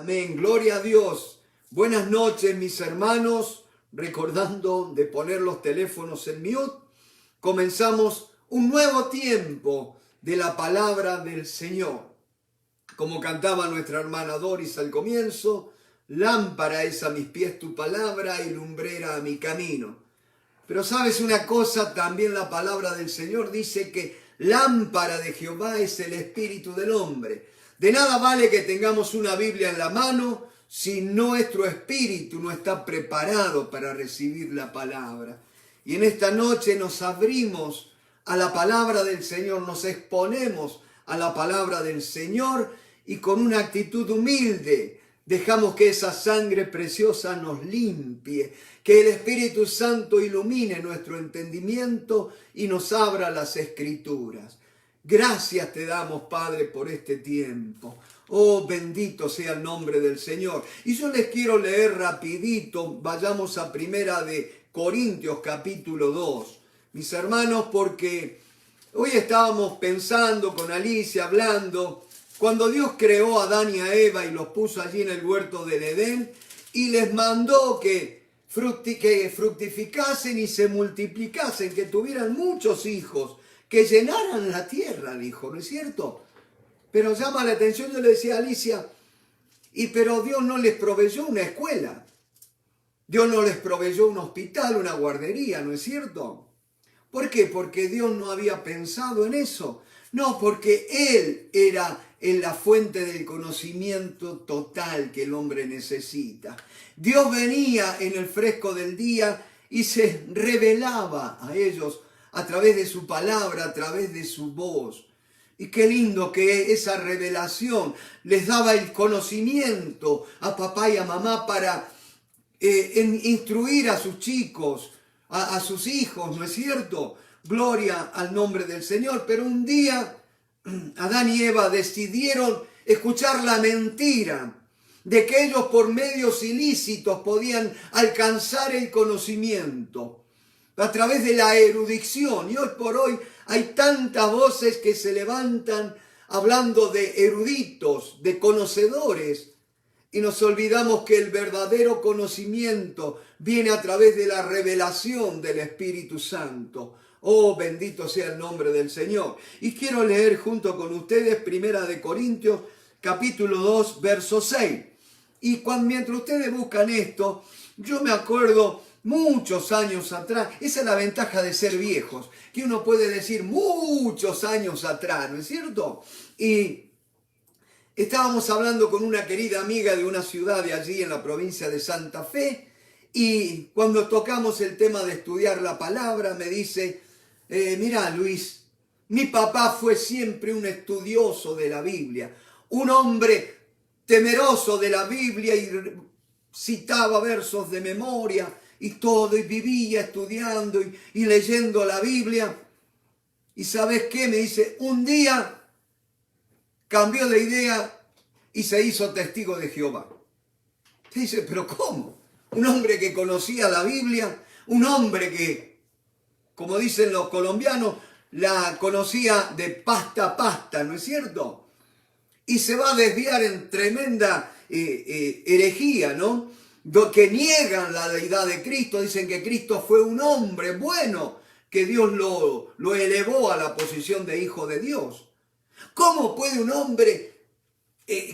Amén, gloria a Dios. Buenas noches, mis hermanos. Recordando de poner los teléfonos en mute, comenzamos un nuevo tiempo de la palabra del Señor. Como cantaba nuestra hermana Doris al comienzo, lámpara es a mis pies tu palabra y lumbrera a mi camino. Pero sabes una cosa, también la palabra del Señor dice que lámpara de Jehová es el espíritu del hombre. De nada vale que tengamos una Biblia en la mano si nuestro espíritu no está preparado para recibir la palabra. Y en esta noche nos abrimos a la palabra del Señor, nos exponemos a la palabra del Señor y con una actitud humilde dejamos que esa sangre preciosa nos limpie, que el Espíritu Santo ilumine nuestro entendimiento y nos abra las Escrituras. Gracias te damos, Padre, por este tiempo. Oh, bendito sea el nombre del Señor. Y yo les quiero leer rapidito, vayamos a Primera de Corintios capítulo 2. Mis hermanos, porque hoy estábamos pensando con Alicia, hablando, cuando Dios creó a Adán y a Eva y los puso allí en el huerto del Edén y les mandó que fructificasen y se multiplicasen, que tuvieran muchos hijos, que llenaran la tierra, dijo, ¿no es cierto? Pero llama la atención, yo le decía a Alicia, pero Dios no les proveyó una escuela, Dios no les proveyó un hospital, una guardería, ¿no es cierto? ¿Por qué? Porque Dios no había pensado en eso. No, porque Él era la fuente del conocimiento total que el hombre necesita. Dios venía en el fresco del día y se revelaba a ellos a través de su palabra, a través de su voz. Y qué lindo que esa revelación les daba el conocimiento a papá y a mamá para instruir a sus chicos, a sus hijos, ¿no es cierto? Gloria al nombre del Señor. Pero un día Adán y Eva decidieron escuchar la mentira de que ellos por medios ilícitos podían alcanzar el conocimiento a través de la erudición. Y hoy por hoy hay tantas voces que se levantan hablando de eruditos, de conocedores, y nos olvidamos que el verdadero conocimiento viene a través de la revelación del Espíritu Santo. Oh, bendito sea el nombre del Señor. Y quiero leer junto con ustedes Primera de Corintios, capítulo 2, verso 6. Y mientras ustedes buscan esto, yo me acuerdo muchos años atrás, esa es la ventaja de ser viejos, que uno puede decir muchos años atrás, ¿no es cierto? Y estábamos hablando con una querida amiga de una ciudad de allí en la provincia de Santa Fe, y cuando tocamos el tema de estudiar la palabra, me dice, mira Luis, mi papá fue siempre un estudioso de la Biblia, un hombre temeroso de la Biblia y citaba versos de memoria y todo, y vivía estudiando y leyendo la Biblia. ¿Y sabes qué? Me dice, un día cambió de idea y se hizo testigo de Jehová. Se dice, ¿pero cómo? Un hombre que conocía la Biblia, un hombre que, como dicen los colombianos, la conocía de pasta a pasta, ¿no es cierto? Y se va a desviar en tremenda herejía, ¿no? Que niegan la deidad de Cristo, dicen que Cristo fue un hombre bueno, que Dios lo elevó a la posición de hijo de Dios. ¿Cómo puede un hombre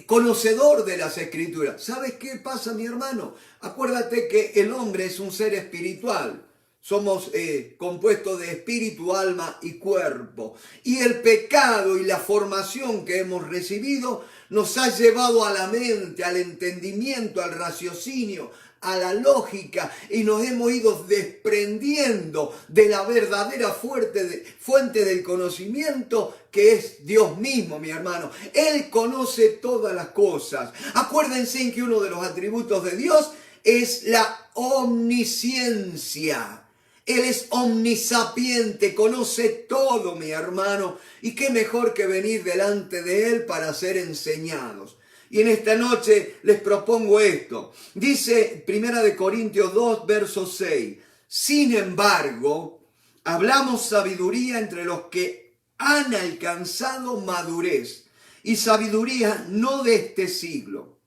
conocedor de las Escrituras? ¿Sabes qué pasa, mi hermano? Acuérdate que el hombre es un ser espiritual. Somos compuestos de espíritu, alma y cuerpo. Y el pecado y la formación que hemos recibido nos ha llevado a la mente, al entendimiento, al raciocinio, a la lógica, y nos hemos ido desprendiendo de la verdadera fuente del conocimiento, que es Dios mismo, mi hermano. Él conoce todas las cosas. Acuérdense en que uno de los atributos de Dios es la omnisciencia. Él es omnisapiente, conoce todo, mi hermano, y qué mejor que venir delante de Él para ser enseñados. Y en esta noche les propongo esto. Dice 1 Corintios 2, verso 6. Sin embargo, hablamos sabiduría entre los que han alcanzado madurez, y sabiduría no de este siglo,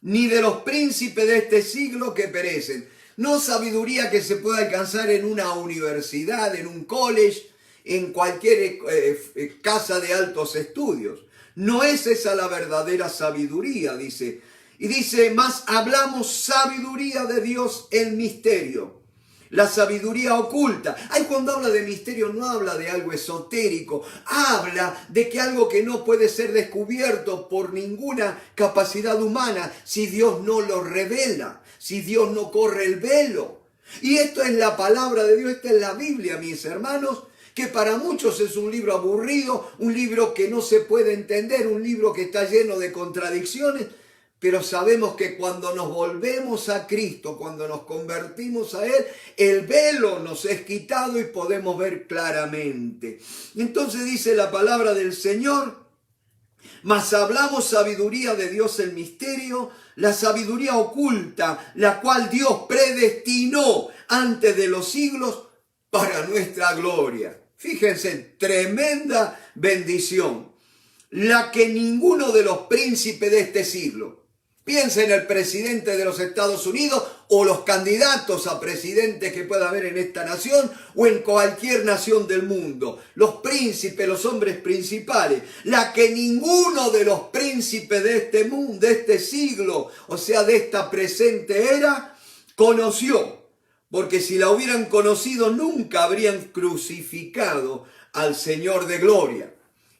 ni de los príncipes de este siglo que perecen. No sabiduría que se pueda alcanzar en una universidad, en un college, en cualquier casa de altos estudios. No es esa la verdadera sabiduría, dice. Y dice, más hablamos sabiduría de Dios en misterio. La sabiduría oculta. Ay, cuando habla de misterio no habla de algo esotérico. Habla de que algo que no puede ser descubierto por ninguna capacidad humana si Dios no lo revela, si Dios no corre el velo. Y esto es la palabra de Dios, esta es la Biblia, mis hermanos, que para muchos es un libro aburrido, un libro que no se puede entender, un libro que está lleno de contradicciones. Pero sabemos que cuando nos volvemos a Cristo, cuando nos convertimos a Él, el velo nos es quitado y podemos ver claramente. Entonces dice la palabra del Señor, mas hablamos sabiduría de Dios en misterio, la sabiduría oculta, la cual Dios predestinó antes de los siglos para nuestra gloria. Fíjense, tremenda bendición. La que ninguno de los príncipes de este siglo, piensa en el presidente de los Estados Unidos o los candidatos a presidentes que pueda haber en esta nación o en cualquier nación del mundo. Los príncipes, los hombres principales. La que ninguno de los príncipes de este mundo, de este siglo, o sea, de esta presente era, conoció. Porque si la hubieran conocido nunca habrían crucificado al Señor de gloria.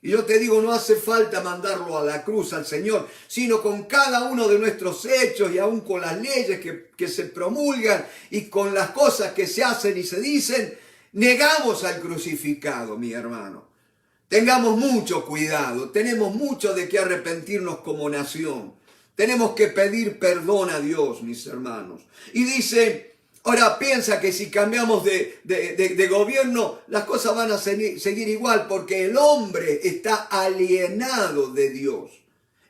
Y yo te digo, no hace falta mandarlo a la cruz al Señor, sino con cada uno de nuestros hechos y aún con las leyes que se promulgan y con las cosas que se hacen y se dicen, negamos al crucificado, mi hermano. Tengamos mucho cuidado, tenemos mucho de qué arrepentirnos como nación. Tenemos que pedir perdón a Dios, mis hermanos. Y dice, ahora piensa que si cambiamos de gobierno, las cosas van a seguir igual, porque el hombre está alienado de Dios.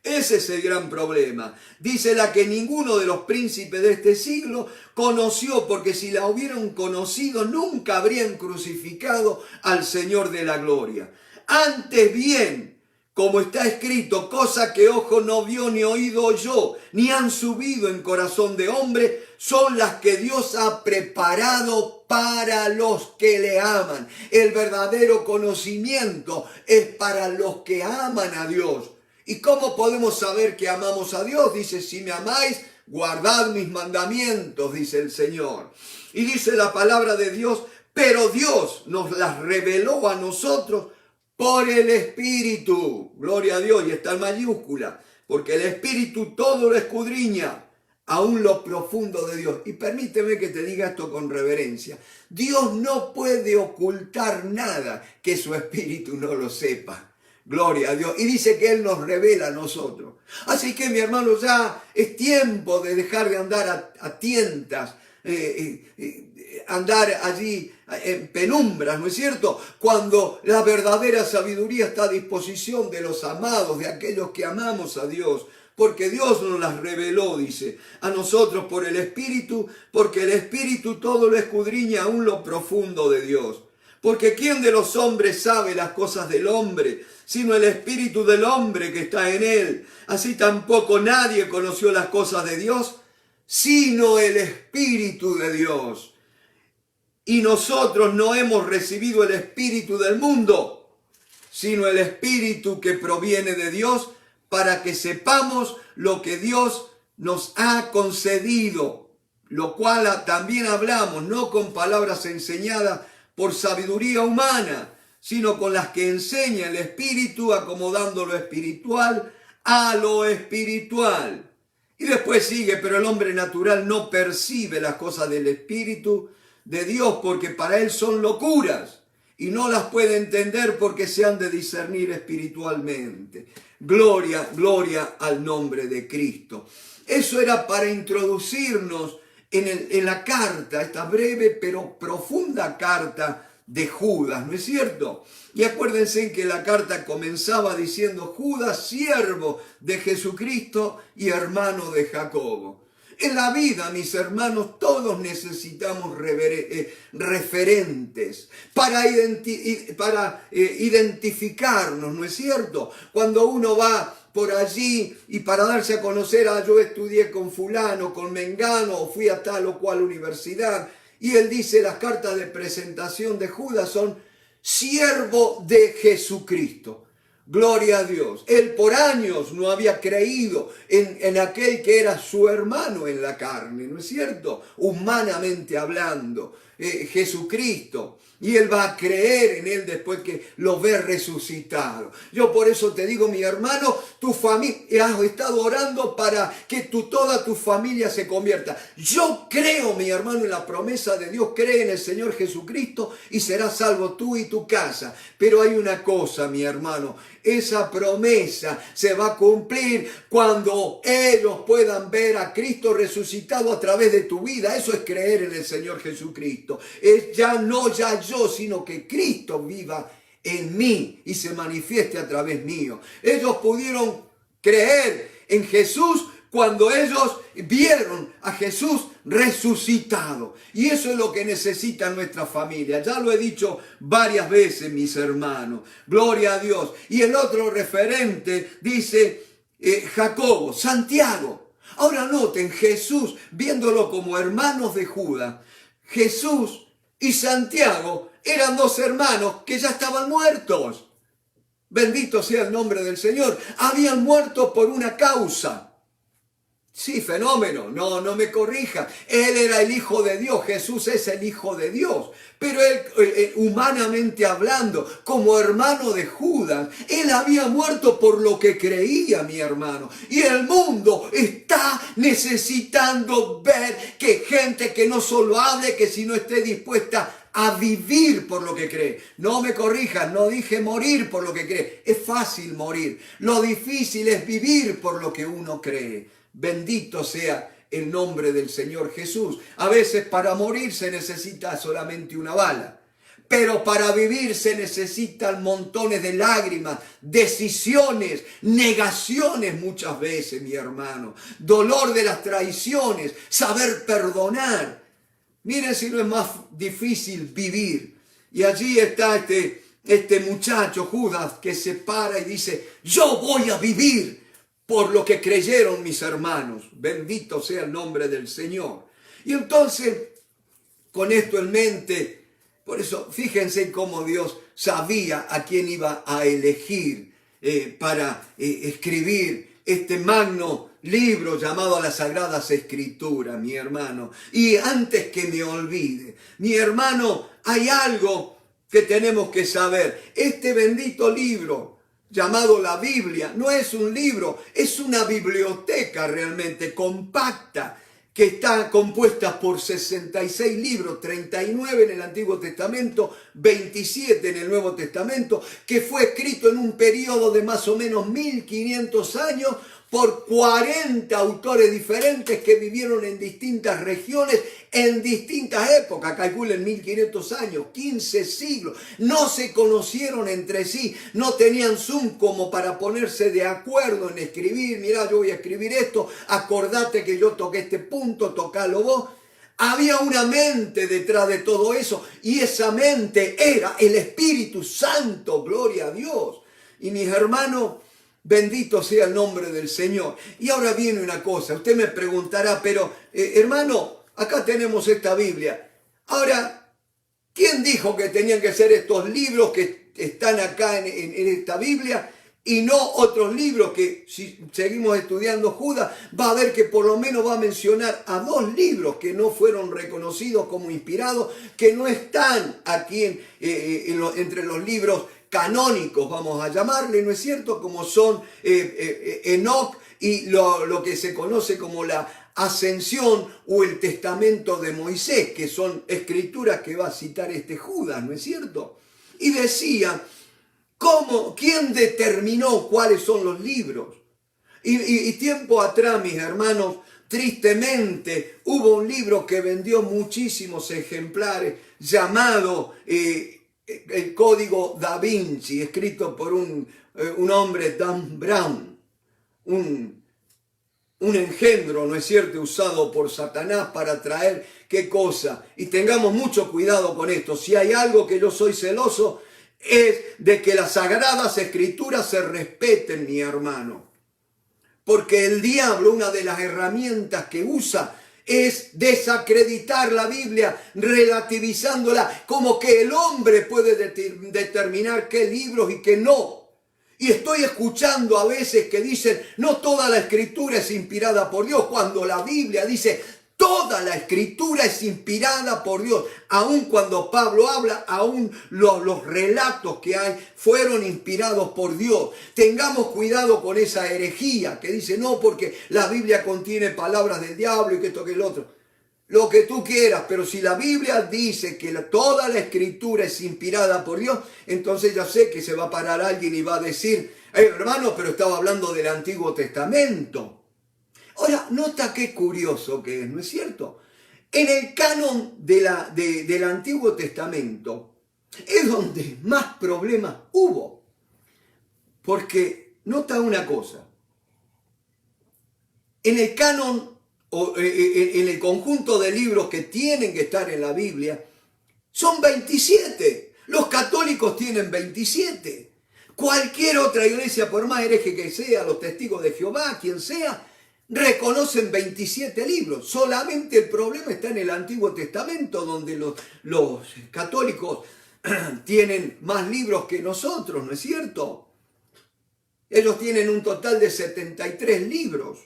Ese es el gran problema. Dice la que ninguno de los príncipes de este siglo conoció, porque si la hubieran conocido, nunca habrían crucificado al Señor de la gloria. Antes bien, como está escrito, cosa que ojo no vio ni oído oyó, ni han subido en corazón de hombre, son las que Dios ha preparado para los que le aman. El verdadero conocimiento es para los que aman a Dios. ¿Y cómo podemos saber que amamos a Dios? Dice, si me amáis, guardad mis mandamientos, dice el Señor. Y dice la palabra de Dios, pero Dios nos las reveló a nosotros por el Espíritu. Gloria a Dios, y está en mayúscula, porque el Espíritu todo lo escudriña, aún lo profundo de Dios. Y permíteme que te diga esto con reverencia. Dios no puede ocultar nada que su Espíritu no lo sepa. Gloria a Dios. Y dice que Él nos revela a nosotros. Así que, mi hermano, ya es tiempo de dejar de andar a tientas, andar allí en penumbras, ¿no es cierto? Cuando la verdadera sabiduría está a disposición de los amados, de aquellos que amamos a Dios. Porque Dios nos las reveló, dice, a nosotros por el Espíritu, porque el Espíritu todo lo escudriña, aún lo profundo de Dios. Porque ¿quién de los hombres sabe las cosas del hombre, sino el Espíritu del hombre que está en él? Así tampoco nadie conoció las cosas de Dios, sino el Espíritu de Dios. Y nosotros no hemos recibido el Espíritu del mundo, sino el Espíritu que proviene de Dios, para que sepamos lo que Dios nos ha concedido, lo cual también hablamos, no con palabras enseñadas por sabiduría humana, sino con las que enseña el Espíritu, acomodando lo espiritual a lo espiritual. Y después sigue, pero el hombre natural no percibe las cosas del Espíritu de Dios, porque para él son locuras, y no las puede entender porque se han de discernir espiritualmente. Gloria, gloria al nombre de Cristo. Eso era para introducirnos en la carta, esta breve pero profunda carta de Judas, ¿no es cierto? Y acuérdense que la carta comenzaba diciendo, Judas, siervo de Jesucristo y hermano de Jacobo. En la vida, mis hermanos, todos necesitamos referentes para identificarnos, ¿no es cierto? Cuando uno va por allí y para darse a conocer, yo estudié con fulano, con mengano, o fui a tal o cual universidad. Y él dice, las cartas de presentación de Judas son siervo de Jesucristo. Gloria a Dios. Él por años no había creído en aquel que era su hermano en la carne, ¿no es cierto? Humanamente hablando, Jesucristo. Y él va a creer en él después que lo ve resucitado. Yo por eso te digo, mi hermano, tu familia, has estado orando para que toda tu familia se convierta. Yo creo, mi hermano, en la promesa de Dios. Cree en el Señor Jesucristo y serás salvo tú y tu casa. Pero hay una cosa, mi hermano. Esa promesa se va a cumplir cuando ellos puedan ver a Cristo resucitado a través de tu vida. Eso es creer en el Señor Jesucristo. Es ya yo, sino que Cristo viva en mí y se manifieste a través mío. Ellos pudieron creer en Jesús cuando ellos vieron a Jesús resucitado. Y eso es lo que necesita nuestra familia. Ya lo he dicho varias veces, mis hermanos. Gloria a Dios. Y el otro referente dice Jacobo, Santiago. Ahora noten, Jesús, viéndolo como hermanos de Judas, Jesús y Santiago eran dos hermanos que ya estaban muertos. Bendito sea el nombre del Señor. Habían muerto por una causa. Sí, fenómeno, no me corrija. Él era el Hijo de Dios, Jesús es el Hijo de Dios. Pero él, humanamente hablando, como hermano de Judas, él había muerto por lo que creía, mi hermano. Y el mundo está necesitando ver que gente que no solo hable, que si no esté dispuesta a vivir por lo que cree. No me corrijan, no dije morir por lo que cree. Es fácil morir. Lo difícil es vivir por lo que uno cree. Bendito sea el nombre del Señor Jesús. A veces para morir se necesita solamente una bala, pero para vivir se necesitan montones de lágrimas, decisiones, negaciones muchas veces, mi hermano. Dolor de las traiciones, saber perdonar. Miren si no es más difícil vivir. Y allí está este muchacho Judas que se para y dice, yo voy a vivir por lo que creyeron mis hermanos. Bendito sea el nombre del Señor. Y entonces, con esto en mente, por eso fíjense cómo Dios sabía a quién iba a elegir para escribir este magno libro llamado las Sagradas Escrituras, mi hermano. Y antes que me olvide, mi hermano, hay algo que tenemos que saber. Este bendito libro llamado la Biblia no es un libro, es una biblioteca realmente compacta que está compuesta por 66 libros, 39 en el Antiguo Testamento, 27 en el Nuevo Testamento, que fue escrito en un periodo de más o menos 1500 años por 40 autores diferentes que vivieron en distintas regiones, en distintas épocas. Calculen 1500 años, 15 siglos. No se conocieron entre sí, no tenían Zoom como para ponerse de acuerdo en escribir. Mirá, yo voy a escribir esto, acordate que yo toqué este punto, tocalo vos. Había una mente detrás de todo eso y esa mente era el Espíritu Santo, gloria a Dios. Y mis hermanos, bendito sea el nombre del Señor. Y ahora viene una cosa, usted me preguntará, pero hermano, acá tenemos esta Biblia. Ahora, ¿quién dijo que tenían que ser estos libros que están acá en esta Biblia y no otros libros que, si seguimos estudiando Judas, va a ver que por lo menos va a mencionar a 2 libros que no fueron reconocidos como inspirados, que no están aquí entre los libros canónicos, vamos a llamarle, ¿no es cierto? Como son Enoc y lo que se conoce como la Ascensión o el Testamento de Moisés, que son escrituras que va a citar este Judas, ¿no es cierto? Y decía, ¿quién determinó cuáles son los libros? Y tiempo atrás, mis hermanos, tristemente hubo un libro que vendió muchísimos ejemplares llamado El Código Da Vinci, escrito por un hombre, Dan Brown, un engendro, ¿no es cierto?, usado por Satanás para traer, ¿qué cosa? Y tengamos mucho cuidado con esto. Si hay algo que yo soy celoso, es de que las Sagradas Escrituras se respeten, mi hermano. Porque el diablo, una de las herramientas que usa, es desacreditar la Biblia, relativizándola, como que el hombre puede determinar qué libros y qué no. Y estoy escuchando a veces que dicen, no toda la escritura es inspirada por Dios, cuando la Biblia dice, toda la escritura es inspirada por Dios. Aun cuando Pablo habla, aun los relatos que hay fueron inspirados por Dios. Tengamos cuidado con esa herejía que dice, no, porque la Biblia contiene palabras del diablo y que esto que el otro. Lo que tú quieras, pero si la Biblia dice que toda la escritura es inspirada por Dios, entonces ya sé que se va a parar alguien y va a decir, hermano, pero estaba hablando del Antiguo Testamento. Ahora, nota qué curioso que es, ¿no es cierto? En el canon del Antiguo Testamento es donde más problemas hubo. Porque, nota una cosa, en el canon o en el conjunto de libros que tienen que estar en la Biblia, son 27. Los católicos tienen 27. Cualquier otra iglesia, por más hereje que sea, los testigos de Jehová, quien sea, reconocen 27 libros. Solamente el problema está en el Antiguo Testamento, donde los católicos tienen más libros que nosotros, ¿no es cierto? Ellos tienen un total de 73 libros.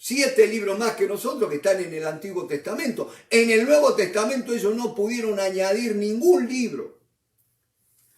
7 libros más que nosotros que están en el Antiguo Testamento. En el Nuevo Testamento ellos no pudieron añadir ningún libro.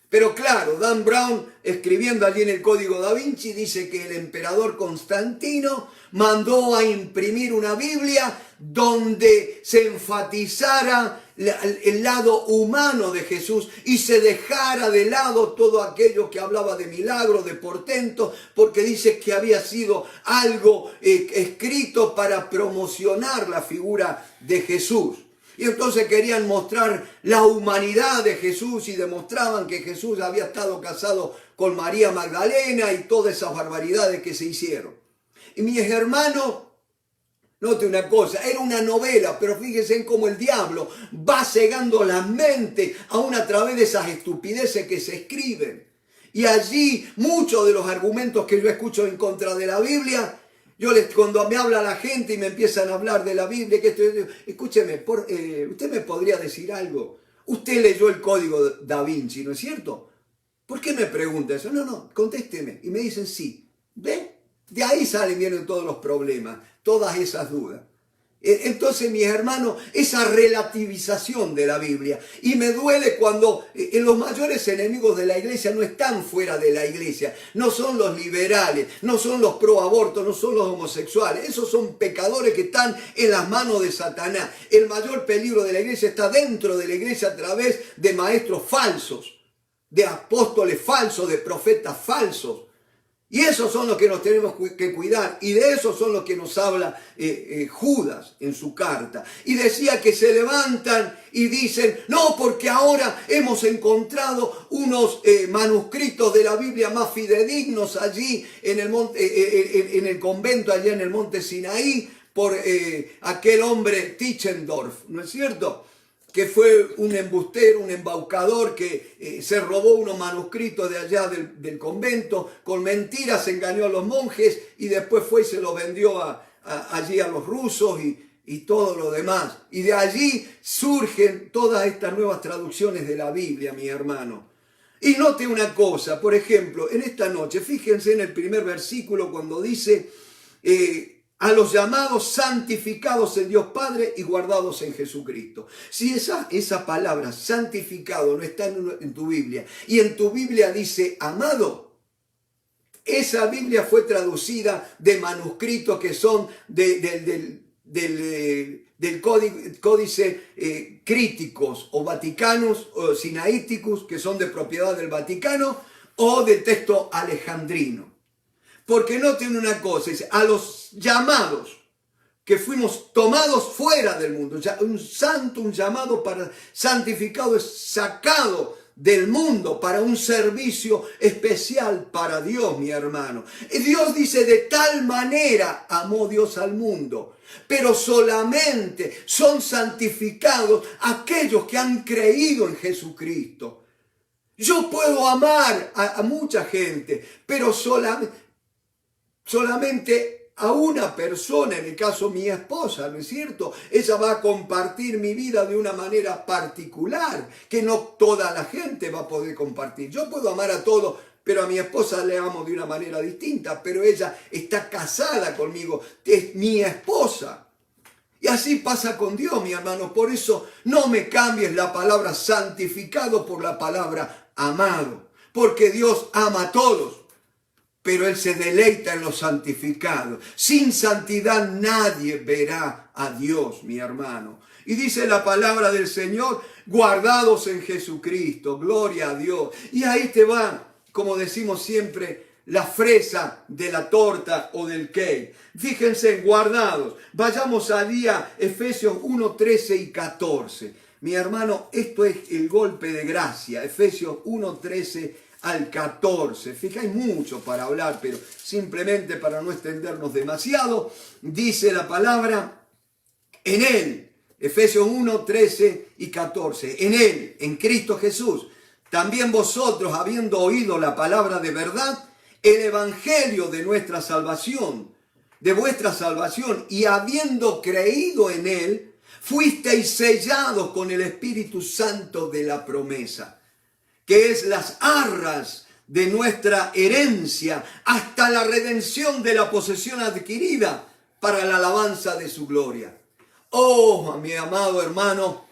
Pero claro, Dan Brown, escribiendo allí en el Código Da Vinci, dice que el emperador Constantino mandó a imprimir una Biblia donde se enfatizara el lado humano de Jesús y se dejara de lado todo aquello que hablaba de milagros, de portentos, porque dice que había sido algo escrito para promocionar la figura de Jesús. Y entonces querían mostrar la humanidad de Jesús y demostraban que Jesús había estado casado con María Magdalena y todas esas barbaridades que se hicieron. Y mis hermanos, note una cosa, era una novela, pero fíjense en cómo el diablo va cegando la mente aún a través de esas estupideces que se escriben. Y allí muchos de los argumentos que yo escucho en contra de la Biblia, cuando me habla la gente y me empiezan a hablar de la Biblia, escúcheme, usted me podría decir algo. Usted leyó el Código Da Vinci, ¿no es cierto? ¿Por qué me pregunta eso? No, contésteme. Y me dicen sí. ¿Ve? De ahí vienen todos los problemas, todas esas dudas. Entonces, mis hermanos, esa relativización de la Biblia. Y me duele cuando los mayores enemigos de la iglesia no están fuera de la iglesia. No son los liberales, no son los pro aborto, no son los homosexuales. Esos son pecadores que están en las manos de Satanás. El mayor peligro de la iglesia está dentro de la iglesia a través de maestros falsos, de apóstoles falsos, de profetas falsos. Y esos son los que nos tenemos que cuidar. Y de esos son los que nos habla Judas en su carta. Y decía que se levantan y dicen, no, porque ahora hemos encontrado unos manuscritos de la Biblia más fidedignos allí en el convento, allá en el monte Sinaí, por aquel hombre Tischendorf, ¿no es cierto?, que fue un embustero, un embaucador que se robó unos manuscritos de allá del convento, con mentiras engañó a los monjes y después fue y se los vendió allí a los rusos y todo lo demás. Y de allí surgen todas estas nuevas traducciones de la Biblia, mi hermano. Y note una cosa, por ejemplo, en esta noche, fíjense en el primer versículo cuando dice a los llamados santificados en Dios Padre y guardados en Jesucristo. Si esa palabra santificado no está en tu Biblia y en tu Biblia dice amado, esa Biblia fue traducida de manuscritos que son del códice críticos o vaticanos o sinaíticos, que son de propiedad del Vaticano, o del texto alejandrino. Porque noten una cosa, dice, a los llamados que fuimos tomados fuera del mundo, un santo, un llamado para santificado es sacado del mundo para un servicio especial para Dios, mi hermano. Y Dios dice, de tal manera amó Dios al mundo, pero solamente son santificados aquellos que han creído en Jesucristo. Yo puedo amar a mucha gente, pero solamente a una persona, en el caso mi esposa, ¿no es cierto? Ella va a compartir mi vida de una manera particular, que no toda la gente va a poder compartir. Yo puedo amar a todos, pero a mi esposa le amo de una manera distinta, pero ella está casada conmigo, es mi esposa. Y así pasa con Dios, mi hermano. Por eso no me cambies la palabra santificado por la palabra amado, porque Dios ama a todos, pero Él se deleita en los santificados. Sin santidad nadie verá a Dios, mi hermano. Y dice la palabra del Señor, guardados en Jesucristo, gloria a Dios. Y ahí te va, como decimos siempre, la fresa de la torta o del cake. Fíjense, guardados. Vayamos al día Efesios 1, 13 y 14. Mi hermano, esto es el golpe de gracia. Efesios 1, 13 al 14. Fijáis, mucho para hablar, pero simplemente para no extendernos demasiado, dice la palabra, en Él, Efesios 1, 13 y 14, en Él, en Cristo Jesús, también vosotros, habiendo oído la palabra de verdad, el evangelio de nuestra salvación, de vuestra salvación, y habiendo creído en Él, fuisteis sellados con el Espíritu Santo de la promesa, que es las arras de nuestra herencia hasta la redención de la posesión adquirida para la alabanza de su gloria. Oh, mi amado hermano,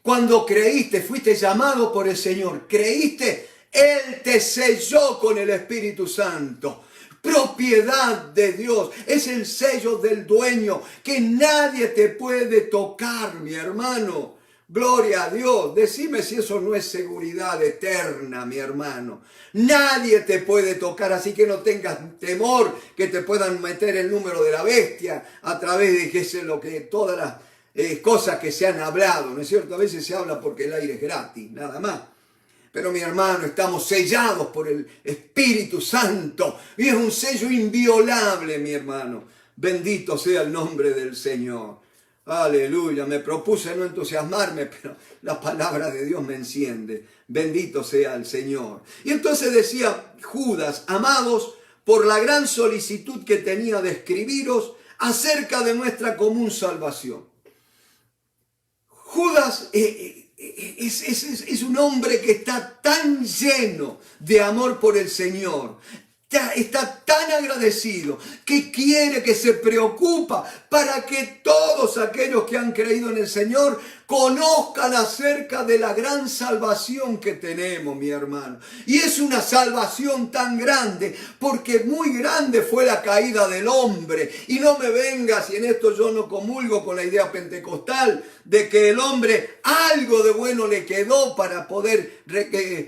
cuando creíste, fuiste llamado por el Señor, creíste, Él te selló con el Espíritu Santo. Propiedad de Dios, es el sello del dueño que nadie te puede tocar, mi hermano. Gloria a Dios. Decime si eso no es seguridad eterna, mi hermano. Nadie te puede tocar, así que no tengas temor que te puedan meter el número de la bestia a través de qué sé lo que todas las cosas que se han hablado, ¿no es cierto? A veces se habla porque el aire es gratis, nada más. Pero mi hermano, estamos sellados por el Espíritu Santo y es un sello inviolable, mi hermano. Bendito sea el nombre del Señor. Aleluya, me propuse no entusiasmarme, pero la palabra de Dios me enciende. Bendito sea el Señor. Y entonces decía Judas, amados, por la gran solicitud que tenía de escribiros acerca de nuestra común salvación. Judas es un hombre que está tan lleno de amor por el Señor. Está tan agradecido que quiere, que se preocupa para que todos aquellos que han creído en el Señor conozcan acerca de la gran salvación que tenemos, mi hermano. Y es una salvación tan grande porque muy grande fue la caída del hombre. Y no me vengas, y en esto yo no comulgo con la idea pentecostal, de que el hombre algo de bueno le quedó para poder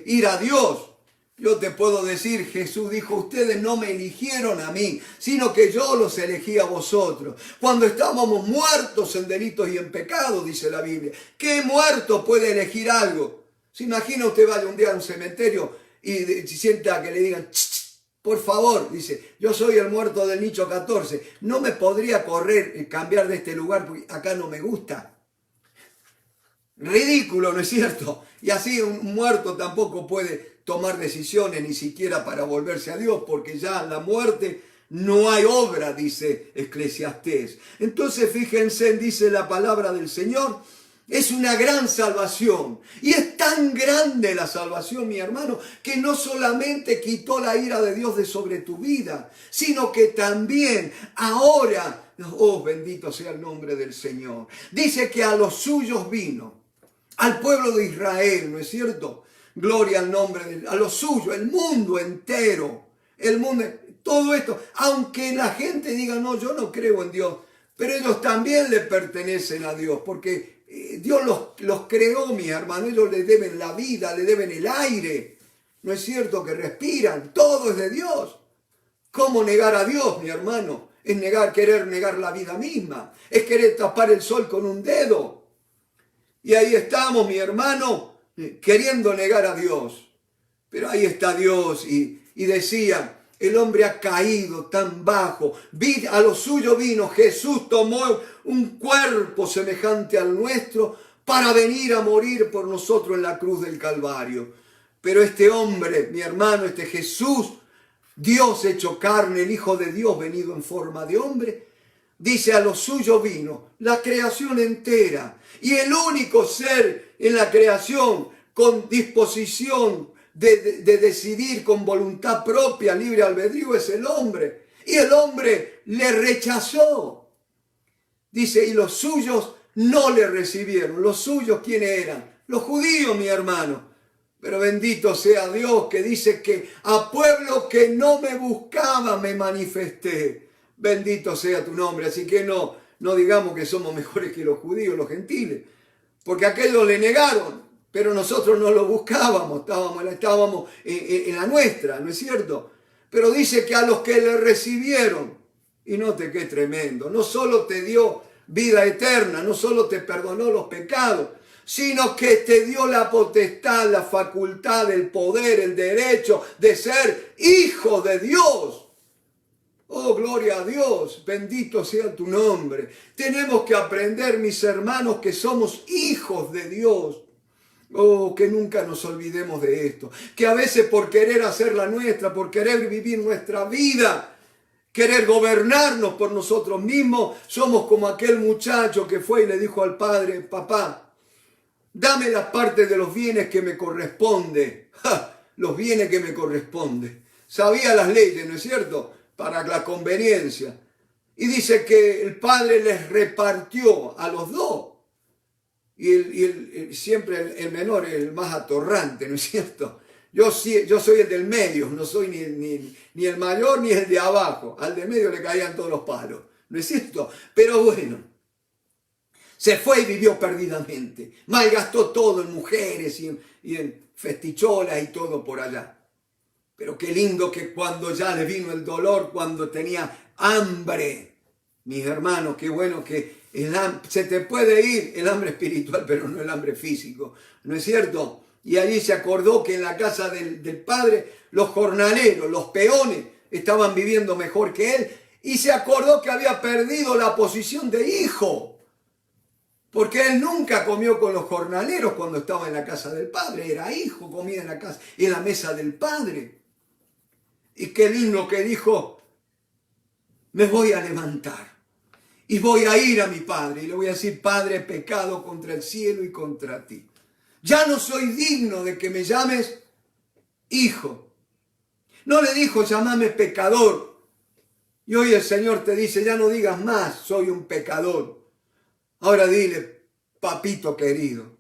ir a Dios. Yo te puedo decir, Jesús dijo, ustedes no me eligieron a mí, sino que yo los elegí a vosotros. Cuando estábamos muertos en delitos y en pecados, dice la Biblia. ¿Qué muerto puede elegir algo? ¿Se imagina usted vaya un día a un cementerio y sienta que le digan, por favor, dice, yo soy el muerto del nicho 14, no me podría correr y cambiar de este lugar porque acá no me gusta? Ridículo, ¿no es cierto? Y así un muerto tampoco puede tomar decisiones ni siquiera para volverse a Dios, porque ya en la muerte no hay obra, dice Eclesiastés. Entonces fíjense, dice la palabra del Señor, es una gran salvación. Y es tan grande la salvación, mi hermano, que no solamente quitó la ira de Dios de sobre tu vida, sino que también ahora, oh bendito sea el nombre del Señor, dice que a los suyos vino, al pueblo de Israel, ¿no es cierto? Gloria al nombre a lo suyo, el mundo entero, el mundo, todo esto, aunque la gente diga, no, yo no creo en Dios, pero ellos también le pertenecen a Dios, porque Dios los creó, mi hermano, ellos le deben la vida, le deben el aire, ¿no es cierto? Que respiran, todo es de Dios. ¿Cómo negar a Dios, mi hermano? Es querer negar la vida misma, es querer tapar el sol con un dedo. Y ahí estamos, mi hermano, queriendo negar a Dios. Pero ahí está Dios y decía, el hombre ha caído tan bajo, a lo suyo vino, Jesús tomó un cuerpo semejante al nuestro para venir a morir por nosotros en la cruz del Calvario. Pero este hombre, mi hermano, este Jesús, Dios hecho carne, el Hijo de Dios venido en forma de hombre, dice, a lo suyo vino, la creación entera. Y el único ser en la creación con disposición de decidir con voluntad propia, libre albedrío, es el hombre. Y el hombre le rechazó. Dice, y los suyos no le recibieron. ¿Los suyos quiénes eran? Los judíos, mi hermano. Pero bendito sea Dios que dice que a pueblo que no me buscaba me manifesté. Bendito sea tu nombre. Así que no digamos que somos mejores que los judíos, los gentiles. Porque aquellos le negaron, pero nosotros no lo buscábamos, estábamos en la nuestra, ¿no es cierto? Pero dice que a los que le recibieron, y note qué tremendo, no solo te dio vida eterna, no solo te perdonó los pecados, sino que te dio la potestad, la facultad, el poder, el derecho de ser hijo de Dios. Oh, gloria a Dios, bendito sea tu nombre. Tenemos que aprender, mis hermanos, que somos hijos de Dios. Oh, que nunca nos olvidemos de esto. Que a veces por querer hacer la nuestra, por querer vivir nuestra vida, querer gobernarnos por nosotros mismos, somos como aquel muchacho que fue y le dijo al padre, papá, dame la parte de los bienes que me corresponde. Los bienes que me corresponden. Sabía las leyes, ¿no es cierto? Para la conveniencia. Y dice que el padre les repartió a los dos. Y siempre el menor es el más atorrante, ¿no es cierto? Yo soy el del medio, no soy ni el mayor ni el de abajo. Al de medio le caían todos los palos, ¿no es cierto? Pero bueno, se fue y vivió perdidamente. Malgastó todo en mujeres y en festicholas y todo por allá. Pero qué lindo que cuando ya le vino el dolor, cuando tenía hambre, mis hermanos, qué bueno que se te puede ir el hambre espiritual, pero no el hambre físico, ¿no es cierto? Y allí se acordó que en la casa del padre los jornaleros, los peones, estaban viviendo mejor que él, y se acordó que había perdido la posición de hijo, porque él nunca comió con los jornaleros cuando estaba en la casa del padre, era hijo, comía en la casa, en la mesa del padre. Y qué lindo que dijo, me voy a levantar y voy a ir a mi padre y le voy a decir, Padre, he pecado contra el cielo y contra ti. Ya no soy digno de que me llames hijo. No le dijo, llámame pecador. Y hoy el Señor te dice, ya no digas más, soy un pecador. Ahora dile, papito querido,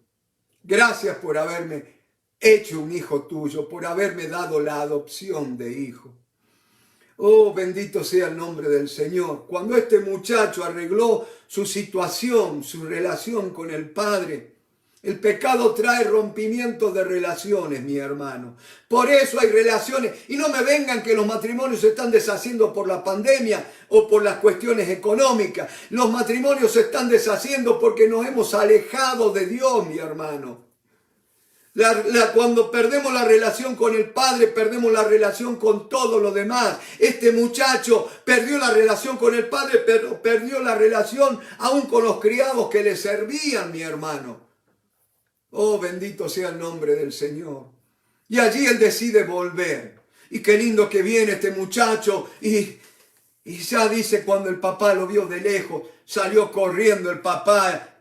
gracias por haberme hecho un hijo tuyo, por haberme dado la adopción de hijo. Oh, bendito sea el nombre del Señor. Cuando este muchacho arregló su situación, su relación con el Padre, el pecado trae rompimiento de relaciones, mi hermano. Por eso hay relaciones. Y no me vengan que los matrimonios se están deshaciendo por la pandemia o por las cuestiones económicas. Los matrimonios se están deshaciendo porque nos hemos alejado de Dios, mi hermano. Cuando perdemos la relación con el Padre, perdemos la relación con todo lo demás. Este muchacho perdió la relación con el Padre, pero perdió la relación aún con los criados que le servían, mi hermano. Oh, bendito sea el nombre del Señor. Y allí él decide volver. Y qué lindo que viene este muchacho. Y ya dice, cuando el papá lo vio de lejos, salió corriendo el papá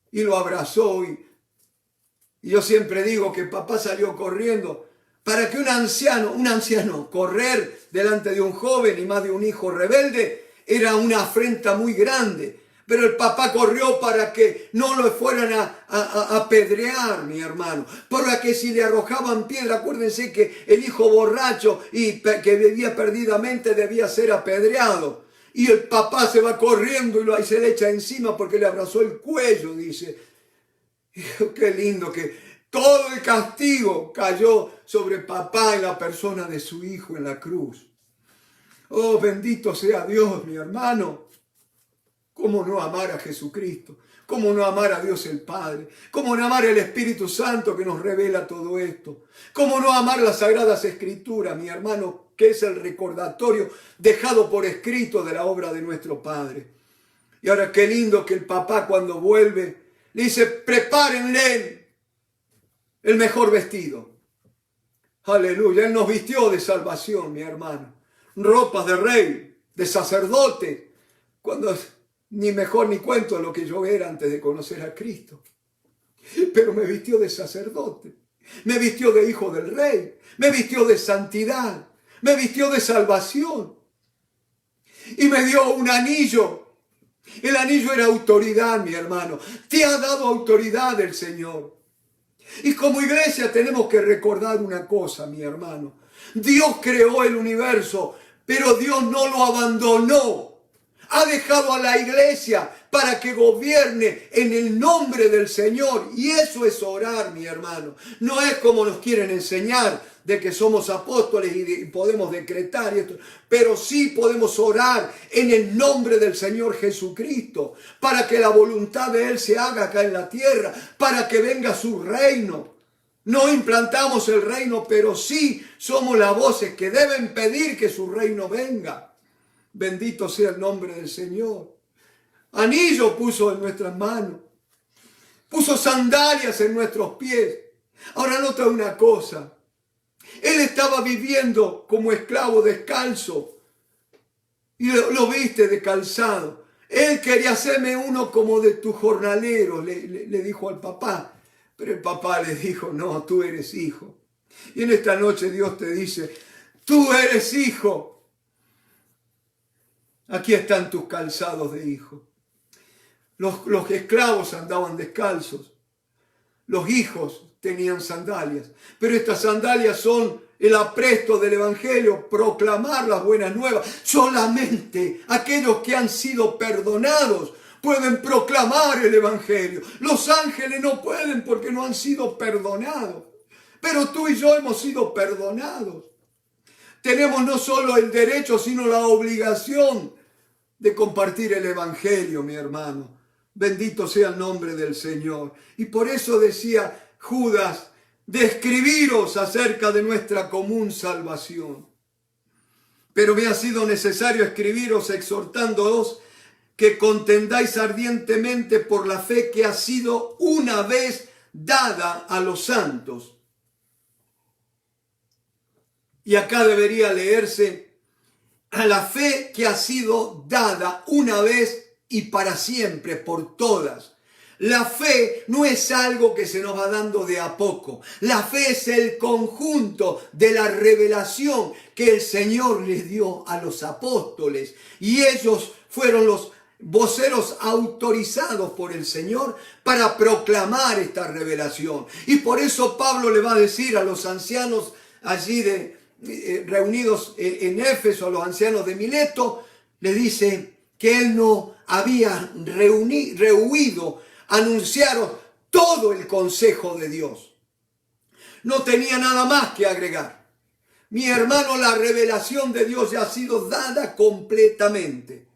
y lo abrazó. Y yo siempre digo que papá salió corriendo para que un anciano, correr delante de un joven y más de un hijo rebelde era una afrenta muy grande. Pero el papá corrió para que no lo fueran a apedrear, mi hermano. Para que si le arrojaban piedra, acuérdense que el hijo borracho y que vivía perdidamente debía ser apedreado. Y el papá se va corriendo y se le echa encima porque le abrazó el cuello, dice. Qué lindo que todo el castigo cayó sobre papá en la persona de su hijo en la cruz. Oh, bendito sea Dios, mi hermano. ¿Cómo no amar a Jesucristo? ¿Cómo no amar a Dios el Padre? ¿Cómo no amar al Espíritu Santo que nos revela todo esto? ¿Cómo no amar las Sagradas Escrituras, mi hermano, que es el recordatorio dejado por escrito de la obra de nuestro Padre? Y ahora qué lindo que el papá cuando vuelve le dice, prepárenle el mejor vestido. Aleluya. Él nos vistió de salvación, mi hermano. Ropas de rey, de sacerdote. Cuando ni mejor ni cuento lo que yo era antes de conocer a Cristo. Pero me vistió de sacerdote. Me vistió de hijo del rey. Me vistió de santidad. Me vistió de salvación. Y me dio un anillo. El anillo era autoridad, mi hermano. Te ha dado autoridad el Señor. Y como iglesia tenemos que recordar una cosa, mi hermano. Dios creó el universo, pero Dios no lo abandonó. Ha dejado a la iglesia para que gobierne en el nombre del Señor. Y eso es orar, mi hermano. No es como nos quieren enseñar de que somos apóstoles y podemos decretar y esto. Pero sí podemos orar en el nombre del Señor Jesucristo. Para que la voluntad de Él se haga acá en la tierra. Para que venga su reino. No implantamos el reino, pero sí somos las voces que deben pedir que su reino venga. Bendito sea el nombre del Señor. Anillo puso en nuestras manos. Puso sandalias en nuestros pies. Ahora nota una cosa. Él estaba viviendo como esclavo descalzo. Y lo viste de calzado. Él quería hacerme uno como de tus jornaleros, le dijo al papá. Pero el papá le dijo, no, tú eres hijo. Y en esta noche Dios te dice, tú eres hijo. Aquí están tus calzados de hijo. Los esclavos andaban descalzos. Los hijos tenían sandalias. Pero estas sandalias son el apresto del evangelio, proclamar las buenas nuevas. Solamente aquellos que han sido perdonados pueden proclamar el evangelio. Los ángeles no pueden porque no han sido perdonados. Pero tú y yo hemos sido perdonados. Tenemos no solo el derecho, sino la obligación de compartir el evangelio, mi hermano. Bendito sea el nombre del Señor. Y por eso decía Judas, de escribiros acerca de nuestra común salvación. Pero me ha sido necesario escribiros exhortándoos que contendáis ardientemente por la fe que ha sido una vez dada a los santos. Y acá debería leerse, a la fe que ha sido dada una vez y para siempre, por todas. La fe no es algo que se nos va dando de a poco. La fe es el conjunto de la revelación que el Señor les dio a los apóstoles. Y ellos fueron los voceros autorizados por el Señor para proclamar esta revelación. Y por eso Pablo le va a decir a los ancianos allí reunidos en Éfeso, a los ancianos de Mileto, le dice que él no había rehuido anunciaron todo el consejo de Dios. No tenía nada más que agregar. Mi hermano, la revelación de Dios ya ha sido dada completamente.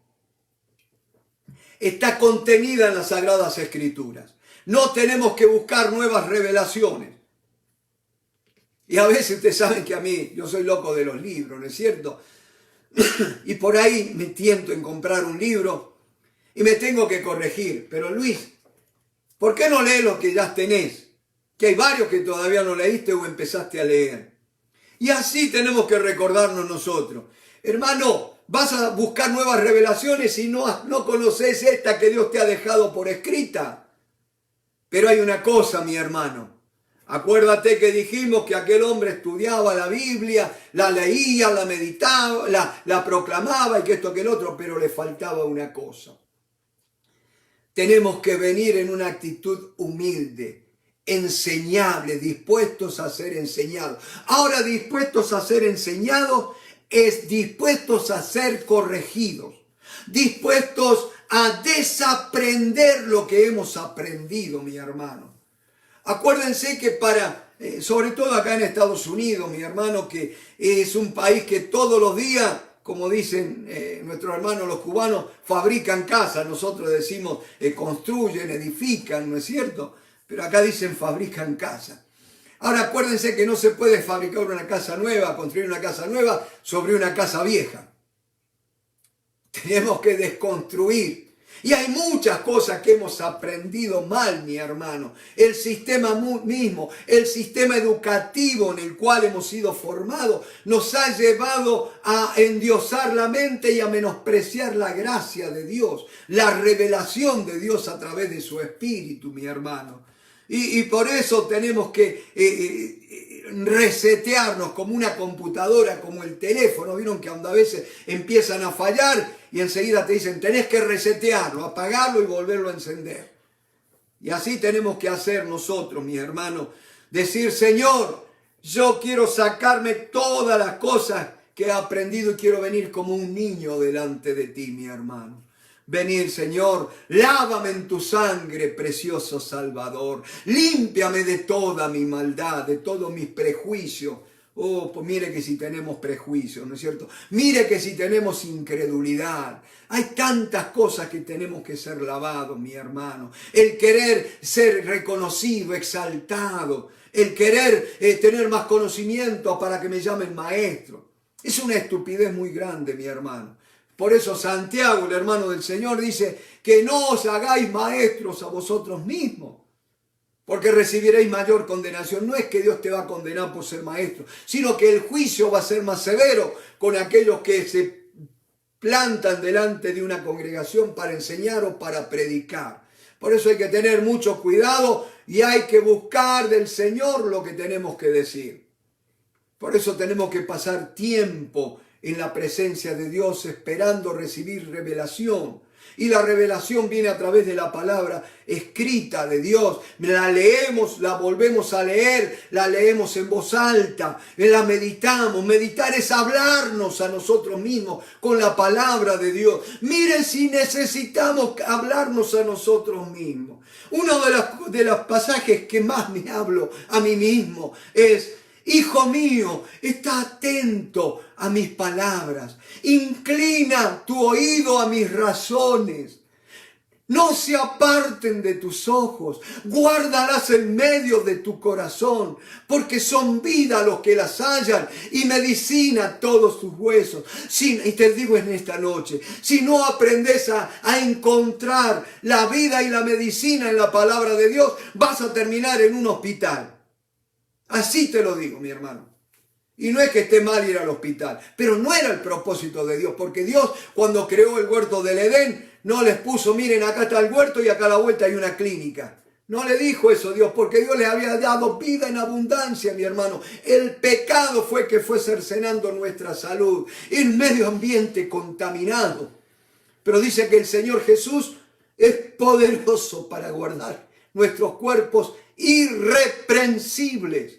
Está contenida en las Sagradas Escrituras. No tenemos que buscar nuevas revelaciones. Y a veces ustedes saben que a mí, yo soy loco de los libros, ¿no es cierto? Y por ahí me tiento en comprar un libro y me tengo que corregir. Pero Luis, ¿por qué no lees lo que ya tenés? Que hay varios que todavía no leíste o empezaste a leer. Y así tenemos que recordarnos nosotros. Hermano, vas a buscar nuevas revelaciones y no conoces esta que Dios te ha dejado por escrita. Pero hay una cosa, mi hermano. Acuérdate que dijimos que aquel hombre estudiaba la Biblia, la leía, la meditaba, la proclamaba y que esto que el otro, pero le faltaba una cosa. Tenemos que venir en una actitud humilde, enseñable, dispuestos a ser enseñados. Ahora, dispuestos a ser enseñados es dispuestos a ser corregidos, dispuestos a desaprender lo que hemos aprendido, mi hermano. Acuérdense que sobre todo acá en Estados Unidos, mi hermano, que es un país que todos los días, como dicen nuestros hermanos los cubanos, fabrican casas. Nosotros decimos construyen, edifican, ¿no es cierto? Pero acá dicen fabrican casas. Ahora acuérdense que no se puede fabricar una casa nueva, construir una casa nueva sobre una casa vieja. Tenemos que desconstruir. Y hay muchas cosas que hemos aprendido mal, mi hermano. El sistema mismo, el sistema educativo en el cual hemos sido formados, nos ha llevado a endiosar la mente y a menospreciar la gracia de Dios, la revelación de Dios a través de su Espíritu, mi hermano. Y por eso tenemos que resetearnos como una computadora, como el teléfono. Vieron que a veces empiezan a fallar y enseguida te dicen, tenés que resetearlo, apagarlo y volverlo a encender. Y así tenemos que hacer nosotros, mis hermanos. Decir, Señor, yo quiero sacarme todas las cosas que he aprendido y quiero venir como un niño delante de ti, mi hermano. Venir, Señor, lávame en tu sangre, precioso Salvador. Límpiame de toda mi maldad, de todos mis prejuicios. Oh, pues mire que si tenemos prejuicios, ¿no es cierto? Mire que si tenemos incredulidad. Hay tantas cosas que tenemos que ser lavados, mi hermano. El querer ser reconocido, exaltado. El querer tener más conocimiento para que me llamen maestro. Es una estupidez muy grande, mi hermano. Por eso Santiago, el hermano del Señor, dice que no os hagáis maestros a vosotros mismos, porque recibiréis mayor condenación. No es que Dios te va a condenar por ser maestro, sino que el juicio va a ser más severo con aquellos que se plantan delante de una congregación para enseñar o para predicar. Por eso hay que tener mucho cuidado y hay que buscar del Señor lo que tenemos que decir. Por eso tenemos que pasar tiempo en la presencia de Dios, esperando recibir revelación. Y la revelación viene a través de la palabra escrita de Dios. La leemos, la volvemos a leer, la leemos en voz alta, la meditamos. Meditar es hablarnos a nosotros mismos con la palabra de Dios. Miren si necesitamos hablarnos a nosotros mismos. Uno de los pasajes que más me hablo a mí mismo es: Hijo mío, está atento a mis palabras. Inclina tu oído a mis razones. No se aparten de tus ojos. Guárdalas en medio de tu corazón, porque son vida los que las hallan y medicina todos tus huesos. Y te digo en esta noche, si no aprendes a encontrar la vida y la medicina en la palabra de Dios, vas a terminar en un hospital. Así te lo digo, mi hermano. Y no es que esté mal ir al hospital, pero no era el propósito de Dios, porque Dios, cuando creó el huerto del Edén, no les puso, miren, acá está el huerto y acá a la vuelta hay una clínica. No le dijo eso Dios, porque Dios les había dado vida en abundancia, mi hermano. El pecado fue que fue cercenando nuestra salud, el medio ambiente contaminado. Pero dice que el Señor Jesús es poderoso para guardar nuestros cuerpos irreprensibles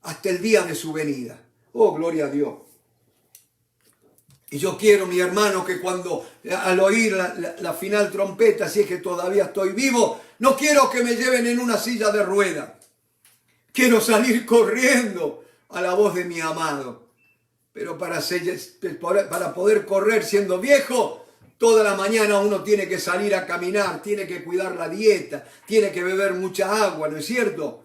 hasta el día de su venida. Oh, gloria a Dios. Y yo quiero, mi hermano, que cuando al oír la final trompeta, si es que todavía estoy vivo, no quiero que me lleven en una silla de rueda. Quiero salir corriendo a la voz de mi amado. Pero para poder correr siendo viejo, toda la mañana uno tiene que salir a caminar, tiene que cuidar la dieta, tiene que beber mucha agua, ¿no es cierto?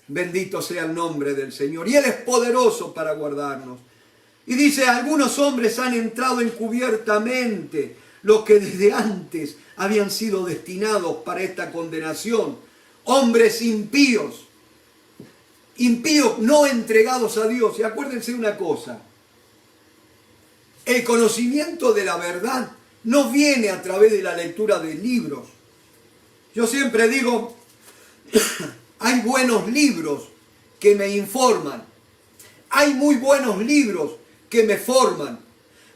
Bendito sea el nombre del Señor. Y Él es poderoso para guardarnos. Y dice, algunos hombres han entrado encubiertamente, los que desde antes habían sido destinados para esta condenación. Hombres impíos, no entregados a Dios. Y acuérdense una cosa, el conocimiento de la verdad no viene a través de la lectura de libros. Yo siempre digo, hay buenos libros que me informan. Hay muy buenos libros que me forman.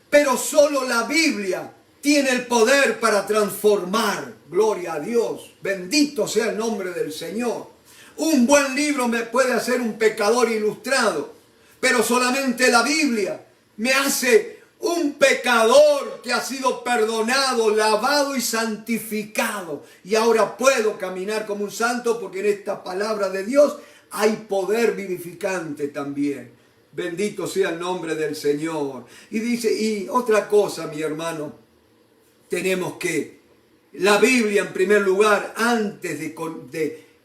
Pero solo la Biblia tiene el poder para transformar. Gloria a Dios. Bendito sea el nombre del Señor. Un buen libro me puede hacer un pecador ilustrado. Pero solamente la Biblia me hace un pecador que ha sido perdonado, lavado y santificado. Y ahora puedo caminar como un santo porque en esta palabra de Dios hay poder vivificante también. Bendito sea el nombre del Señor. Y dice, y otra cosa, mi hermano, tenemos que, la Biblia en primer lugar, antes de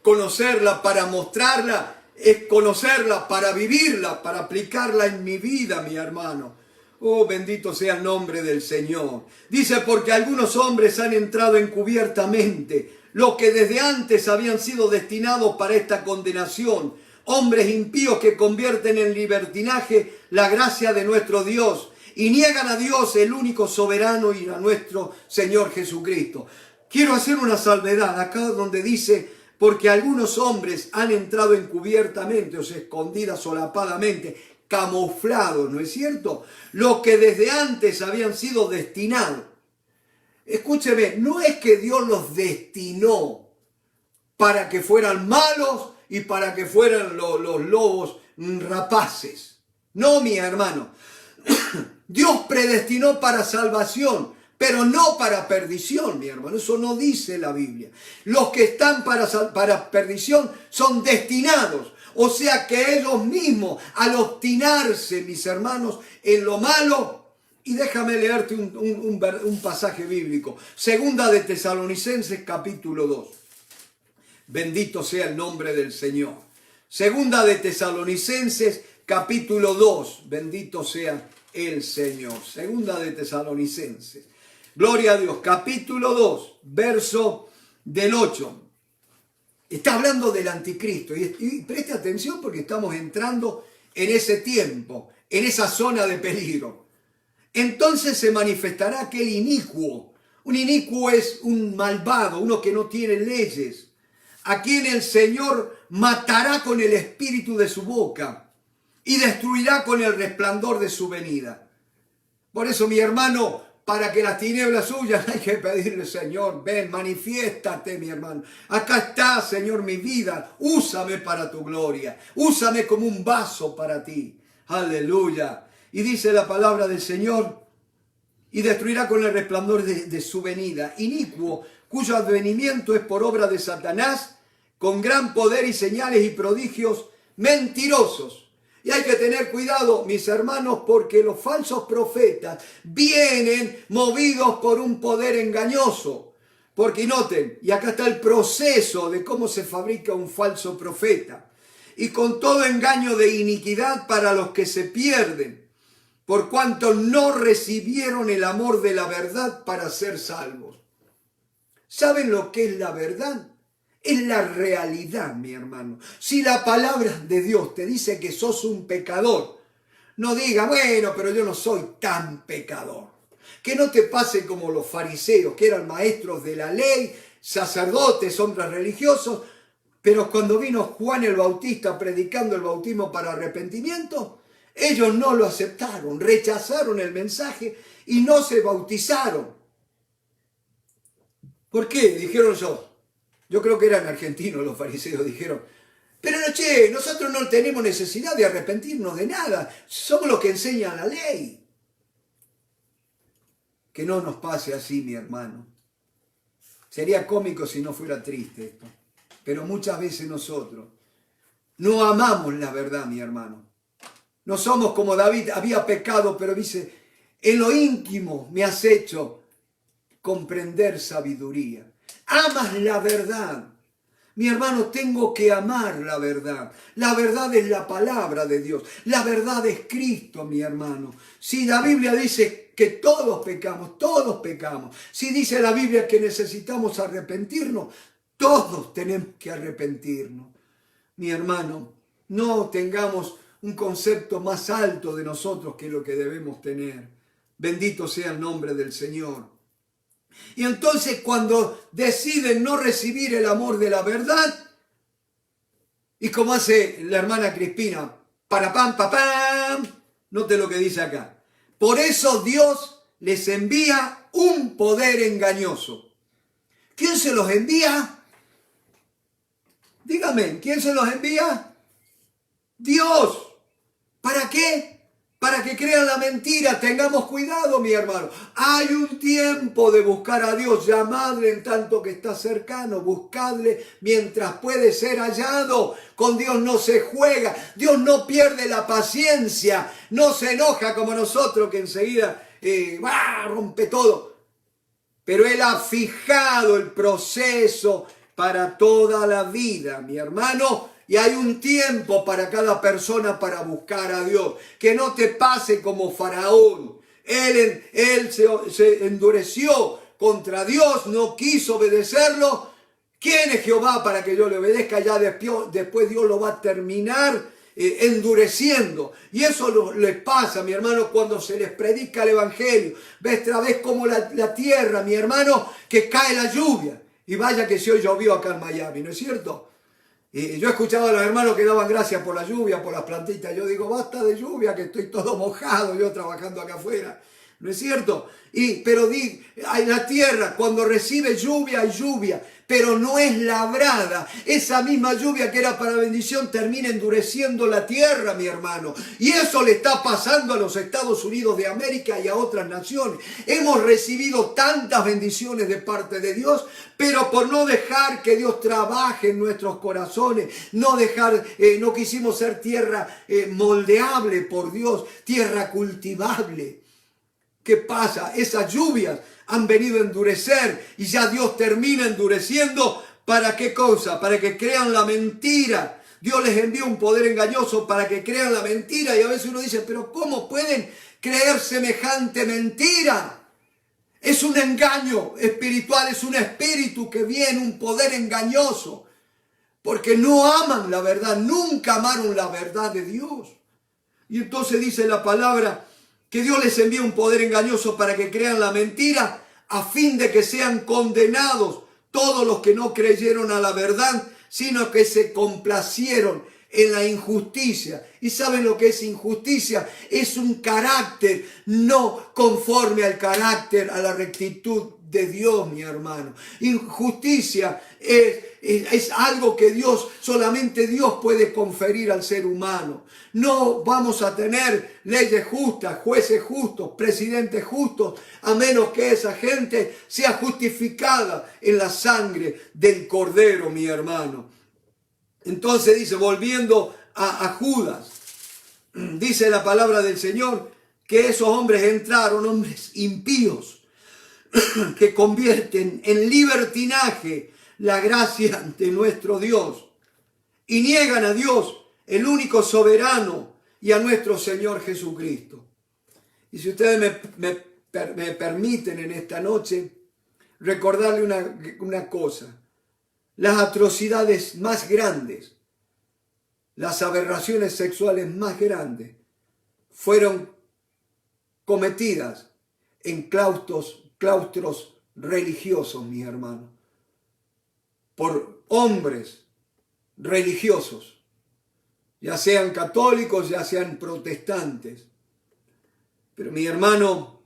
conocerla para mostrarla, es conocerla para vivirla, para aplicarla en mi vida, mi hermano. Oh, bendito sea el nombre del Señor. Dice, porque algunos hombres han entrado encubiertamente, los que desde antes habían sido destinados para esta condenación, hombres impíos que convierten en libertinaje la gracia de nuestro Dios y niegan a Dios, el único soberano, y a nuestro Señor Jesucristo. Quiero hacer una salvedad acá donde dice, porque algunos hombres han entrado encubiertamente, o sea, escondidas, solapadamente, camuflados, ¿no es cierto? Los que desde antes habían sido destinados. Escúcheme, no es que Dios los destinó para que fueran malos y para que fueran los lobos rapaces. No, mi hermano. Dios predestinó para salvación, pero no para perdición, mi hermano. Eso no dice la Biblia. Los que están para perdición son destinados. O sea que ellos mismos, al obstinarse, mis hermanos, en lo malo. Y déjame leerte un pasaje bíblico. Segunda de Tesalonicenses, capítulo 2. Bendito sea el nombre del Señor. Segunda de Tesalonicenses, capítulo 2. Bendito sea el Señor. Segunda de Tesalonicenses. Gloria a Dios. Capítulo 2, verso del 8. Está hablando del anticristo. Y preste atención porque estamos entrando en ese tiempo, en esa zona de peligro. Entonces se manifestará aquel inicuo. Un inicuo es un malvado, uno que no tiene leyes, a quien el Señor matará con el espíritu de su boca y destruirá con el resplandor de su venida. Por eso, mi hermano, para que las tinieblas huyan, hay que pedirle, Señor, ven, manifiéstate, mi hermano. Acá está, Señor, mi vida. Úsame para tu gloria. Úsame como un vaso para ti. Aleluya. Y dice la palabra del Señor, y destruirá con el resplandor de su venida. Inicuo, cuyo advenimiento es por obra de Satanás, con gran poder y señales y prodigios mentirosos. Y hay que tener cuidado, mis hermanos, porque los falsos profetas vienen movidos por un poder engañoso. Porque noten, y acá está el proceso de cómo se fabrica un falso profeta. Y con todo engaño de iniquidad para los que se pierden, por cuanto no recibieron el amor de la verdad para ser salvos. ¿Saben lo que es la verdad? Es la realidad, mi hermano. Si la palabra de Dios te dice que sos un pecador, no diga, bueno, pero yo no soy tan pecador. Que no te pase como los fariseos, que eran maestros de la ley, sacerdotes, hombres religiosos, pero cuando vino Juan el Bautista predicando el bautismo para arrepentimiento, ellos no lo aceptaron, rechazaron el mensaje y no se bautizaron. ¿Por qué? Dijeron yo creo que eran argentinos los fariseos, dijeron, pero no, che, nosotros no tenemos necesidad de arrepentirnos de nada, somos los que enseñan la ley. Que no nos pase así, mi hermano. Sería cómico si no fuera triste esto, pero muchas veces nosotros no amamos la verdad, mi hermano. No somos como David, había pecado, pero dice, en lo íntimo me has hecho comprender sabiduría. Amas la verdad. Mi hermano, tengo que amar la verdad. La verdad es la palabra de Dios. La verdad es Cristo, mi hermano. Si la Biblia dice que todos pecamos, todos pecamos. Si dice la Biblia que necesitamos arrepentirnos, todos tenemos que arrepentirnos. Mi hermano, no tengamos un concepto más alto de nosotros que lo que debemos tener. Bendito sea el nombre del Señor. Y entonces cuando deciden no recibir el amor de la verdad, y como hace la hermana Crispina, para pam, pa, pam, note lo que dice acá. Por eso Dios les envía un poder engañoso. ¿Quién se los envía? Dígame, ¿quién se los envía? Dios. ¿Para qué? Para que crean la mentira. Tengamos cuidado, mi hermano. Hay un tiempo de buscar a Dios. Llamadle en tanto que está cercano. Buscadle mientras puede ser hallado. Con Dios no se juega. Dios no pierde la paciencia. No se enoja como nosotros que enseguida rompe todo. Pero Él ha fijado el proceso para toda la vida, mi hermano. Y hay un tiempo para cada persona para buscar a Dios. Que no te pase como Faraón. Él se endureció contra Dios, no quiso obedecerlo. ¿Quién es Jehová para que yo le obedezca? Ya después Dios lo va a terminar endureciendo. Y eso les pasa, mi hermano, cuando se les predica el evangelio. Ves como la tierra, mi hermano, que cae la lluvia. Y vaya que si hoy llovió acá en Miami, ¿no es cierto? Y yo he escuchado a los hermanos que daban gracias por la lluvia, por las plantitas. Yo digo, basta de lluvia, que estoy todo mojado yo trabajando acá afuera. ¿No es cierto? Pero la tierra, cuando recibe lluvia, hay lluvia, pero no es labrada. Esa misma lluvia que era para bendición termina endureciendo la tierra, mi hermano. Y eso le está pasando a los Estados Unidos de América y a otras naciones. Hemos recibido tantas bendiciones de parte de Dios, pero por no dejar que Dios trabaje en nuestros corazones, no quisimos ser tierra moldeable por Dios, tierra cultivable. ¿Qué pasa? Esas lluvias han venido a endurecer y ya Dios termina endureciendo. ¿Para qué cosa? Para que crean la mentira. Dios les envía un poder engañoso para que crean la mentira. Y a veces uno dice, pero ¿cómo pueden creer semejante mentira? Es un engaño espiritual, es un espíritu que viene, un poder engañoso. Porque no aman la verdad, nunca amaron la verdad de Dios. Y entonces dice la palabra que Dios les envía un poder engañoso para que crean la mentira, a fin de que sean condenados todos los que no creyeron a la verdad, sino que se complacieron en la injusticia. ¿Y saben lo que es injusticia? Es un carácter no conforme al carácter, a la rectitud de Dios, mi hermano. Injusticia es algo que solamente Dios puede conferir al ser humano. No vamos a tener leyes justas, jueces justos, presidentes justos, a menos que esa gente sea justificada en la sangre del Cordero, mi hermano. Entonces dice, volviendo a Judas, dice la palabra del Señor que esos hombres entraron, hombres impíos, que convierten en libertinaje la gracia de nuestro Dios y niegan a Dios, el único soberano, y a nuestro Señor Jesucristo. Y si ustedes me permiten en esta noche recordarle una cosa, las atrocidades más grandes, las aberraciones sexuales más grandes fueron cometidas en claustros religiosos, mis hermanos, por hombres religiosos, ya sean católicos, ya sean protestantes. Pero mi hermano,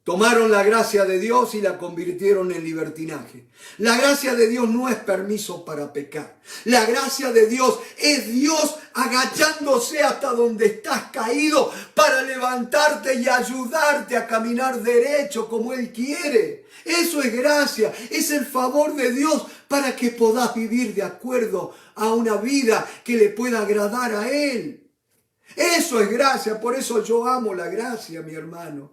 tomaron la gracia de Dios y la convirtieron en libertinaje. La gracia de Dios no es permiso para pecar. La gracia de Dios es Dios agachándose hasta donde estás caído para levantarte y ayudarte a caminar derecho como Él quiere. Eso es gracia, es el favor de Dios para que podás vivir de acuerdo a una vida que le pueda agradar a Él. Eso es gracia, por eso yo amo la gracia, mi hermano.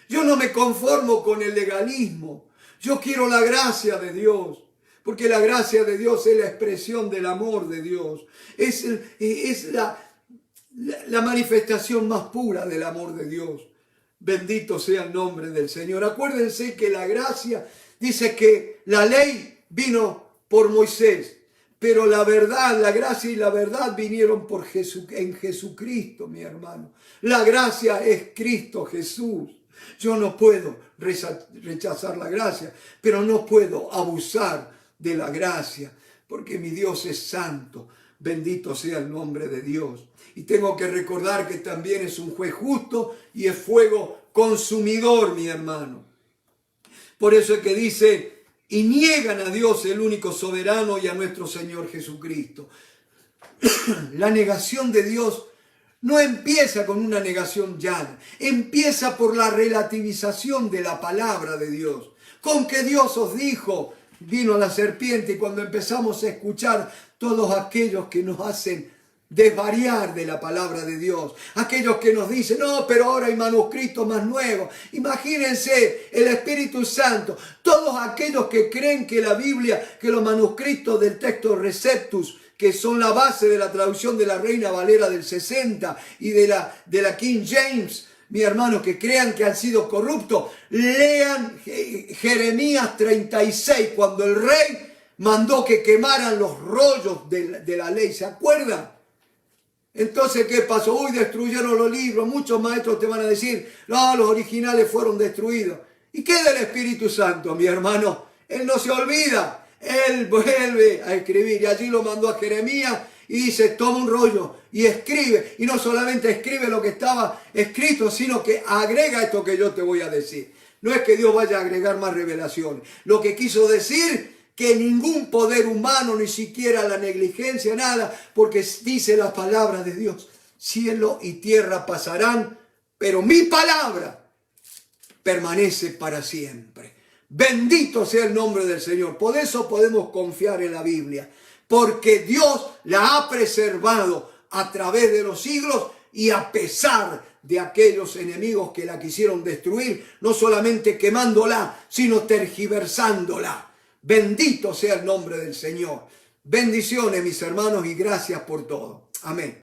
Yo no me conformo con el legalismo. Yo quiero la gracia de Dios. Porque la gracia de Dios es la expresión del amor de Dios. Es la manifestación más pura del amor de Dios. Bendito sea el nombre del Señor. Acuérdense que la gracia dice que la ley vino por Moisés. Pero la verdad, la gracia y la verdad vinieron en Jesucristo, mi hermano. La gracia es Cristo Jesús. Yo no puedo rechazar la gracia, pero no puedo abusar de la gracia, porque mi Dios es santo. Bendito sea el nombre de Dios. Y tengo que recordar que también es un juez justo y es fuego consumidor, mi hermano. Por eso es que dice, y niegan a Dios, el único soberano, y a nuestro Señor Jesucristo. La negación de Dios no empieza con una negación llana, empieza por la relativización de la palabra de Dios. Con que Dios os dijo, vino la serpiente, y cuando empezamos a escuchar todos aquellos que nos hacen desvariar de la palabra de Dios, aquellos que nos dicen, no, pero ahora hay manuscritos más nuevos. Imagínense el Espíritu Santo, todos aquellos que creen que la Biblia, que los manuscritos del texto Receptus, que son la base de la traducción de la Reina Valera del 60 y de la King James, mi hermano, que crean que han sido corruptos, lean Jeremías 36, cuando el rey mandó que quemaran los rollos de la ley, ¿se acuerdan? Entonces, ¿qué pasó? Uy, destruyeron los libros. Muchos maestros te van a decir, no, los originales fueron destruidos. ¿Y qué del Espíritu Santo, mi hermano? Él no se olvida. Él vuelve a escribir. Y allí lo mandó a Jeremías y dice, toma un rollo y escribe. Y no solamente escribe lo que estaba escrito, sino que agrega esto que yo te voy a decir. No es que Dios vaya a agregar más revelaciones. Lo que quiso decir, que ningún poder humano, ni siquiera la negligencia, nada, porque dice la palabra de Dios, cielo y tierra pasarán, pero mi palabra permanece para siempre. Bendito sea el nombre del Señor. Por eso podemos confiar en la Biblia, porque Dios la ha preservado a través de los siglos y a pesar de aquellos enemigos que la quisieron destruir, no solamente quemándola, sino tergiversándola. Bendito sea el nombre del Señor. Bendiciones, mis hermanos, y gracias por todo. Amén.